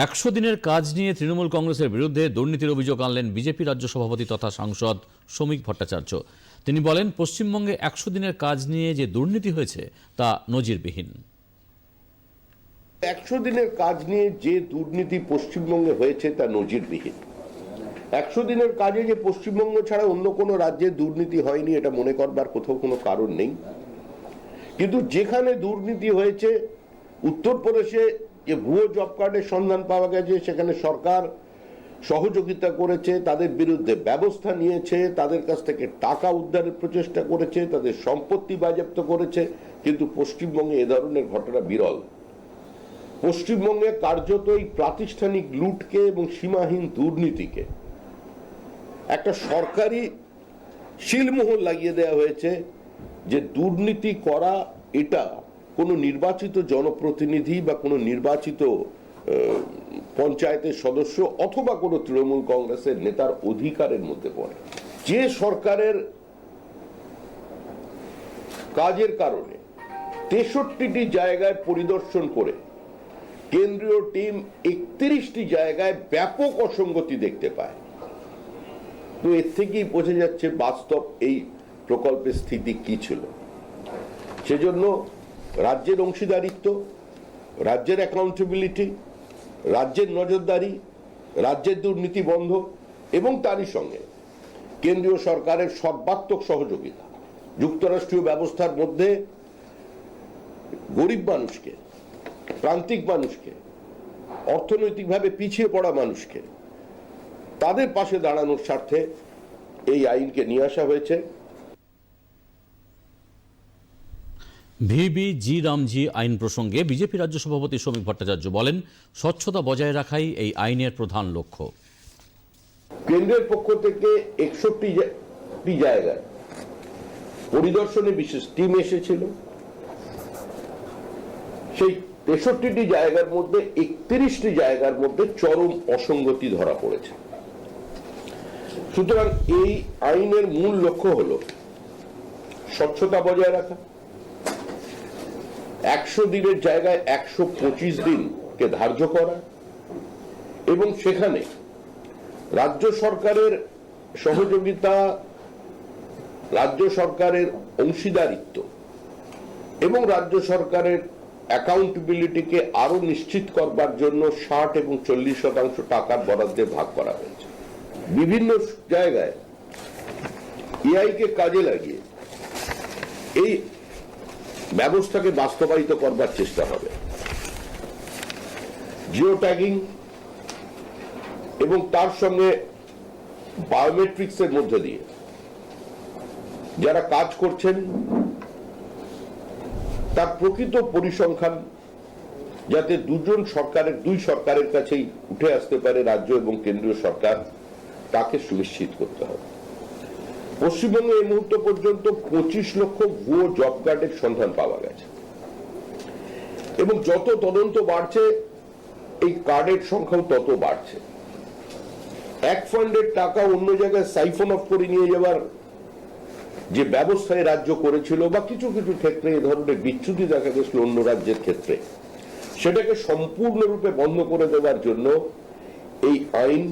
100 দিনের কাজ নিয়ে তৃণমূল কংগ্রেসের বিরুদ্ধে দুর্নীতির অভিযোগ আনলেন বিজেপি রাজ্য সভাপতি তথা সাংসদ শ্রমিক ভট্টাচার্য। তিনি বলেন, পশ্চিমবঙ্গে 100 দিনের কাজ নিয়ে যে দুর্নীতি হয়েছে তা নজিরবিহীন। 100 দিনের কাজ নিয়ে যে দুর্নীতি পশ্চিমবঙ্গে হয়েছে তা নজিরবিহীন। 100 দিনের কাজে যে পশ্চিমবঙ্গ ছাড়া অন্য কোনো রাজ্যে দুর্নীতি হয়নি এটা মনে করবার কোথাও কোনো কারণ নেই। কিন্তু যেখানে দুর্নীতি হয়েছে, উত্তরপ্রদেশে যে ভুয়ো জব কার্ডের সন্ধান পাওয়া গেছে, সেখানে সরকার সহযোগিতা করেছে, তাদের বিরুদ্ধে ব্যবস্থা নিয়েছে, তাদের কাছ থেকে টাকা উদ্ধারের প্রচেষ্টা করেছে, তাদের সম্পত্তি বাজেয়াপ্ত করেছে। কিন্তু পশ্চিমবঙ্গে এ ধরনের ঘটনা বিরল। পশ্চিমবঙ্গে কার্যত এই প্রাতিষ্ঠানিক লুটকে এবং সীমাহীন দুর্নীতিকে একটা সরকারি শিলমোহর লাগিয়ে দেওয়া হয়েছে যে দুর্নীতি করা এটা কোনো নির্বাচিত জনপ্রতিনিধি বা কোনো নির্বাচিত পঞ্চায়েতের সদস্য অথবা কোনো তৃণমূল কংগ্রেসের নেতার অধিকারের মধ্যে পড়ে। যে সরকারের কাজের কারণে 63টি জায়গায় পরিদর্শন করে কেন্দ্রীয় টিম 31টি জায়গায় ব্যাপক অসঙ্গতি দেখতে পায়, তো এর থেকেই বোঝা যাচ্ছে বাস্তব এই প্রকল্পের স্থিতি কি ছিল। সেজন্য রাজ্যের অংশীদারিত্ব, রাজ্যের অ্যাকাউন্টেবিলিটি, রাজ্যের নজরদারি, রাজ্যের দুর্নীতি বন্ধ এবং তারই সঙ্গে কেন্দ্রীয় সরকারের সর্বাত্মক সহযোগিতা, যুক্তরাষ্ট্রীয় ব্যবস্থার মধ্যে গরিব মানুষকে, প্রান্তিক মানুষকে, অর্থনৈতিকভাবে পিছিয়ে পড়া মানুষকে তাদের পাশে দাঁড়ানোর স্বার্থে এই আইনকে নিয়ে আসা হয়েছে। ভিবিজি রামজি আইন প্রসঙ্গে বিজেপি রাজ্য সভাপতি শ্রমিক ভট্টাচার্য বলেন, স্বচ্ছতা বজায় রাখাই এই আইনের প্রধান লক্ষ্য। কেন্দ্রের পক্ষ থেকে 61টি জায়গায় পরিদর্শনে বিশেষ টিম এসেছিল। সেই 63টি জায়গার মধ্যে 31টি জায়গার মধ্যে চরম অসঙ্গতি ধরা পড়েছে। সুতরাং এই আইনের মূল লক্ষ্য হল স্বচ্ছতা বজায় রাখা, 100 দিনের জায়গায় 125 দিনকে ধার্য করা এবং সেখানে রাজ্য সরকারের সহযোগিতা, রাজ্য সরকারের অংশীদারিত্ব এবং রাজ্য সরকারের অ্যাকাউন্টেবিলিটিকে আরো নিশ্চিত করবার জন্য 60 এবং 40% টাকার বরাদ্দে ভাগ করা হয়েছে। বিভিন্ন জায়গায় এআই কে কাজে লাগিয়ে এই ব্যবস্থাকে বাস্তবায়িত করবার চেষ্টা হবে। জিও ট্যাগিং এবং তার সঙ্গে বায়োমেট্রিক্সের মধ্যে দিয়ে যারা কাজ করছেন তার প্রকৃত পরিসংখ্যান যাতে দুই সরকারের কাছেই উঠে আসতে পারে, রাজ্য এবং কেন্দ্রীয় সরকার, তাকে সুনিশ্চিত করতে হবে। পশ্চিমবঙ্গে এই মুহূর্ত পর্যন্ত 25 লক্ষ ভুয়ো জব কার্ডের সন্ধান পাওয়া গেছে এবং যত তদন্ত বাড়ছে এই কার্ডের সংখ্যাও তত বাড়ছে। এক ফান্ডের টাকা অন্য জায়গায় সাইফন অফ করে নিয়ে যাওয়ার যে ব্যবস্থায় রাজ্য করেছিল বা কিছু কিছু ক্ষেত্রে এ ধরনের বিচ্যুতি দেখা গেছিল অন্য রাজ্যের ক্ষেত্রে, সেটাকে সম্পূর্ণরূপে বন্ধ করে দেওয়ার জন্য এই আইন